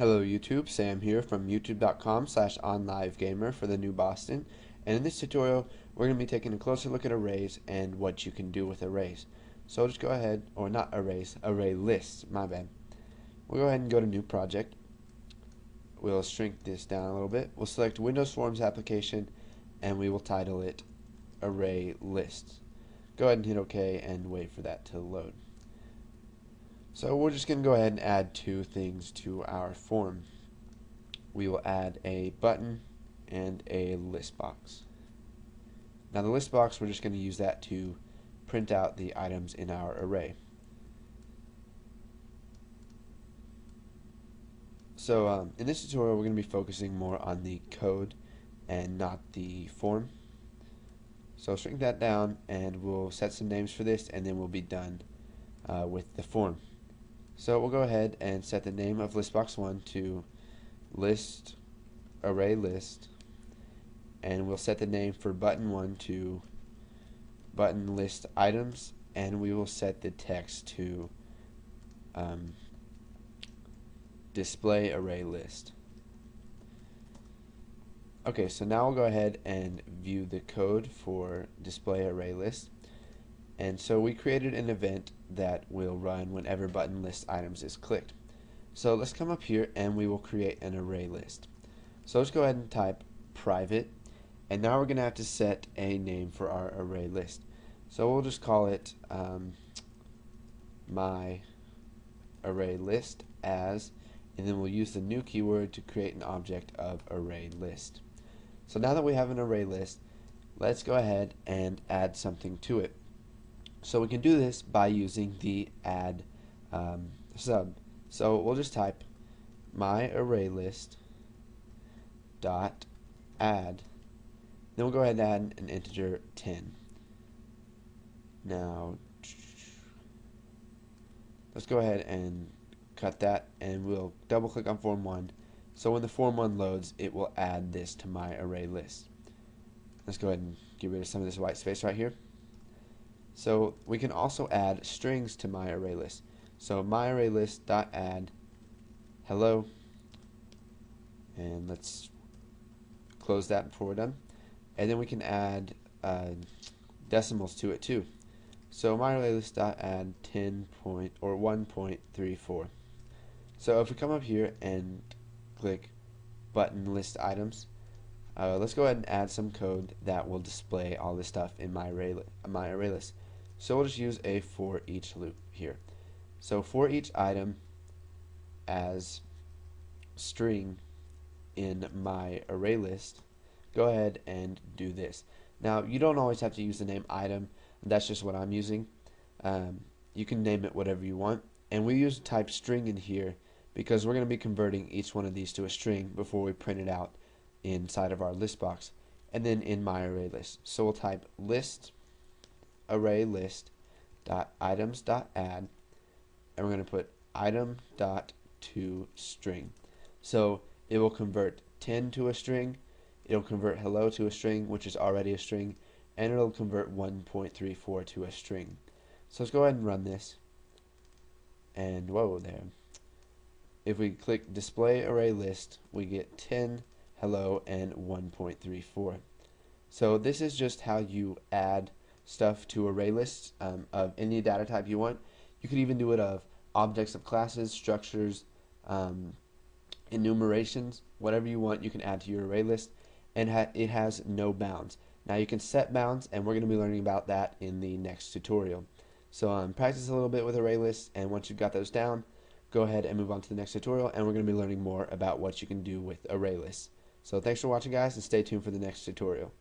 Hello YouTube, Sam here from youtube.com/onlivegamer for the new Boston, and in this tutorial we're going to be taking a closer look at arrays and what you can do with arrays. So just go ahead, or not arrays, array lists, my bad. We'll go ahead and go to new project. We'll shrink this down a little bit. We'll select Windows Forms application and we will title it Array Lists. Go ahead and hit OK and wait for that to load. So we're just going to go ahead and add two things to our form. We will add a button and a list box. Now the list box, we're just going to use that to print out the items in our array. So in this tutorial we're going to be focusing more on the code and not the form. So shrink that down and we'll set some names for this, and then we'll be done with the form. So we'll go ahead and set the name of listbox1 to list array list, and we'll set the name for button1 to button list items, and we will set the text to display array list. Okay, so now we'll go ahead and view the code for display array list. And so we created an event that will run whenever button list items is clicked. So let's come up here and we will create an array list. So let's go ahead and type private, and now we're going to have to set a name for our array list. So we'll just call it my array list as, and then we'll use the new keyword to create an object of array list. So now that we have an array list, let's go ahead and add something to it. So we can do this by using the add sub. So we'll just type my array list dot add. Then we'll go ahead and add an integer 10. Now let's go ahead and cut that, and we'll double click on form 1. So when the form 1 loads, it will add this to my array list. Let's go ahead and get rid of some of this white space right here. So we can also add strings to my array list. So my array list dot add hello, and let's close that before we're done. And then we can add decimals to it too. So my array list dot add 1.34. So if we come up here and click button list items, let's go ahead and add some code that will display all this stuff in my array list. So we'll just use a for each loop here. So for each item as string in my array list, go ahead and do this. Now you don't always have to use the name item. That's just what I'm using. You can name it whatever you want, and we use type string in here because we're going to be converting each one of these to a string before we print it out inside of our list box, and then in my array list. So we'll type list array list dot items dot add, and we're going to put item dot to string. So it will convert 10 to a string, it'll convert hello to a string, which is already a string, and it'll convert 1.34 to a string. So let's go ahead and run this, and whoa there. If we click display array list, we get 10, hello, and 1.34. So this is just how you add stuff to array lists of any data type you want. You could even do it of objects of classes, structures, enumerations, whatever you want you can add to your array list, and it has no bounds. Now you can set bounds, and we're going to be learning about that in the next tutorial. So practice a little bit with array lists, and once you've got those down, go ahead and move on to the next tutorial, and we're going to be learning more about what you can do with array lists. So thanks for watching, guys, and stay tuned for the next tutorial.